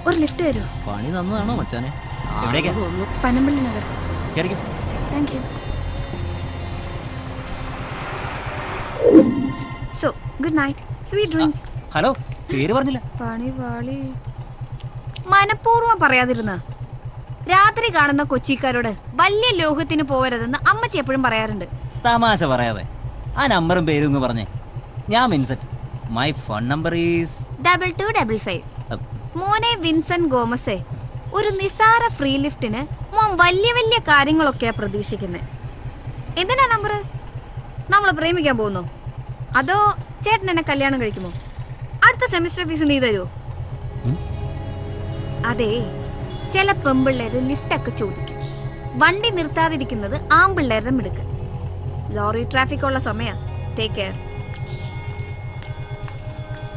ഒരു ലിഫ്റ്റ് തരൂ. പണി തന്നതാണോ മച്ചാനെ? Panampilly Nagar. Thank you. So good night, sweet dreams. Hello, പേര് പറഞ്ഞില്ല. പണിവാളി. മനഃപൂർവ്വം പറയാതിരുന്ന രാത്രി കാണുന്ന കൊച്ചിക്കാരോട് വലിയ ലോകത്തിന് പോവരുതെന്ന് അമ്മച്ചി എപ്പോഴും പറയാറുണ്ട്. തമാശ പറയാതെ ആ നമ്പറും പേരും ഇങ്ങ് പറഞ്ഞേ. ഞാൻ Vincent. My phone number is 2255. മോനെ വിൻസെന്റ് ഗോമസേ, ഒരു നിസാര ഫ്രീ ലിഫ്റ്റിന് മോൻ വലിയ വലിയ കാര്യങ്ങളൊക്കെയാ പ്രതീക്ഷിക്കുന്നത്. എന്തിനാ നമ്പർ? നമ്മൾ പ്രേമിക്കാൻ പോകുന്നോ? അതോ ചേട്ടൻ എന്നെ കല്യാണം കഴിക്കുമോ? അടുത്ത സെമിസ്റ്റർ ഫീസ് നീ തരുമോ? അതെ, ചില പെമ്പിള്ളേര് ലിഫ്റ്റൊക്കെ ചോദിക്കും. വണ്ടി നിർത്താതിരിക്കുന്നത് ആമ്പിള്ളേരുടെ മിടുക്ക്. ലോറി ട്രാഫിക് ഉള്ള സമയം. Take care.